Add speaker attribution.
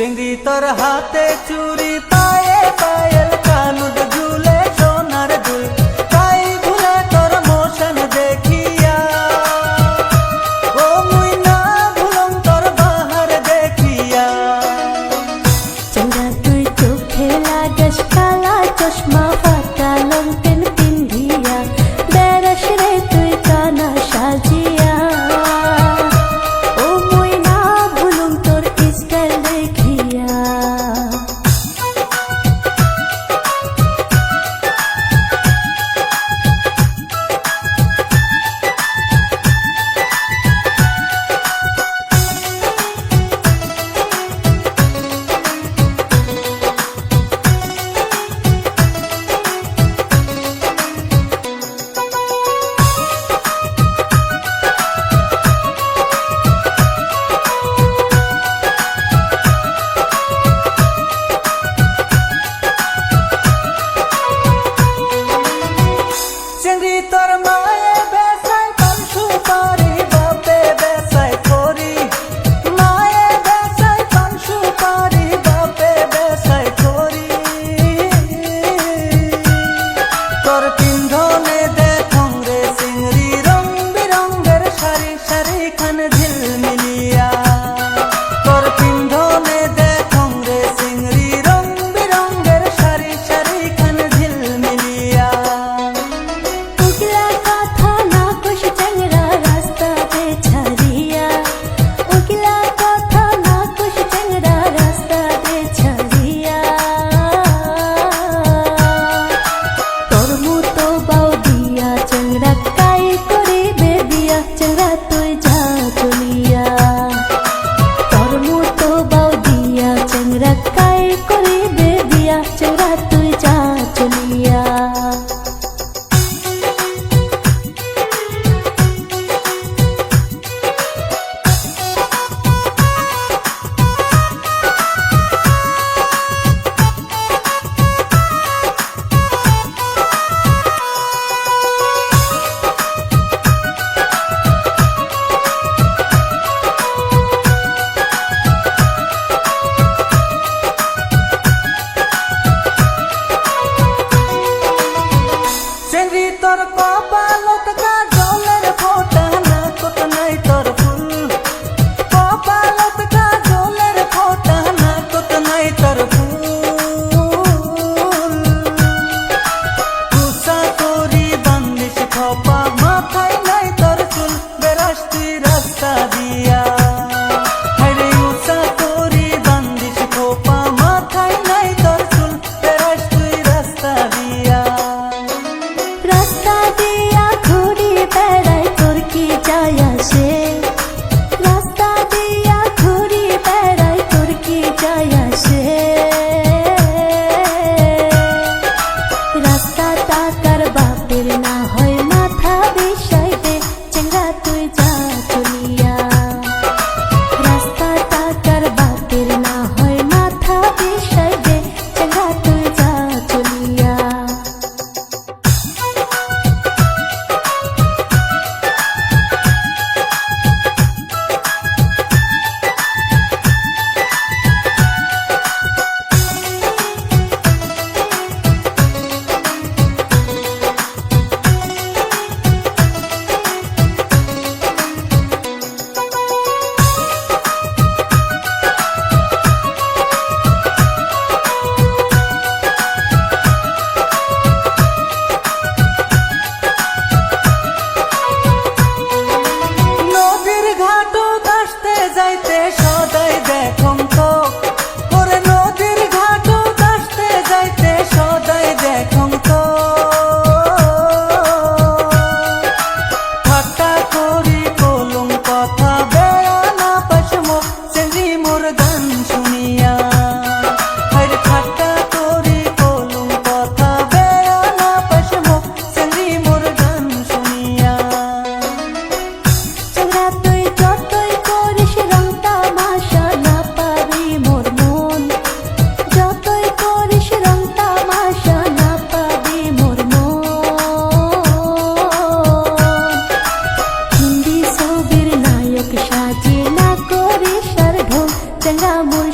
Speaker 1: চিংড়ি তোর হাতে চুরি পায়ে পায়েল কানুদ ঝুলে সোনার দুল তাই ভুলে তোর মোশন দেখিয়া ও মুই না ভুলং তোর বাহার দেখিয়া।
Speaker 2: চঙ্গা তুই চোখে লাগাস কালা চশমা ফাটা লঙ্কেন পিন্ধিয়া বেড়াস রে তুই কানা সাজিয়া ও মুই না ভুলুম তোর স্টাইল দেখিয়া।
Speaker 1: চিংড়ি তোর মায়ে বেসায় পান সুপারি বাপে বেসায় করি মায়ে বেসায় পান সুপারি বাপে বেসায় করি তোর পিন্ধনে দেখং রে চিংড়ি রং বিরঙ্গের শাড়ি শাড়ি খান ঝিলমিলিয়া তোর পিন্ধনে দেখং রে চিংড়ি রং বিরঙ্গের শাড়ি শাড়ি খান ঝিলমিলিয়া।
Speaker 2: উগলা কথা না কইস চ্যাংড়া রাস্তাতে ছাড়িয়া উগলা কথা না কইস চ্যাংড়া রাস্তাতে ছাড়িয়া তোর মতো বাউ দিয়া চ্যাংড়া কাই করিবে বিয়া চ্যাংড়া তুই যা চলিয়া তোর মতো বাউ দিয়া চ্যাংড়া কাই করিবে বিয়া চ্যাংড়া তুই যা চলিয়া।
Speaker 1: চিংড়ি তোর কপালত কাজলের ফোঁটা নাকত নাই তোর ফুল কপালত কাজলের ফোঁটা নাকত নাই তোর ফুল কুসা করি বান্দিস খপা মাথায় নাই তোর চুল বেরাস তুই রাস্তা দিয়া হায়রে উষা করি বান্দিস খোপা মাথায় নাই তোর চুল বেরাস তুই রাস্তা দিয়া।
Speaker 2: রাস্তা দিয়া ঘুরি বেড়াই তোর কি যায় আসে রাস্তা দিয়া ঘুরি বেড়াই তোর কি যায় আসে রাস্তা টাকার বাপের না হয় মাথা বিষাইবে চেঙ্গা তুই যা চলিয়া রাস্তা টাকার বাপের না হয় মাথা বিষাইবে চেঙ্গা তুই যা চলিয়া।
Speaker 1: নদীর ঘাটও কাশতে যাইতে সদাই দেখং তো ওরে নদীর ঘাটও কাশতে যাইতে সদাই দেখং তো ঠাট্টা করি কলম কথা বেড়া না পাশম চিংড়ি মোর গান শুনিয়া হায়রে ঠাট্টা করি কলম কথা বেড়া না পাশম চিংড়ি মোর গান শুনিয়া।
Speaker 2: চেঙ্গা তুই যতই করিস রং তামাশা না পাবি মোর মন যতই করিস রং তামাশা না পাবি মোর মন হিন্দি ছবির নায়ক সাজি না করিস আর ঢং চেঙ্গা মোর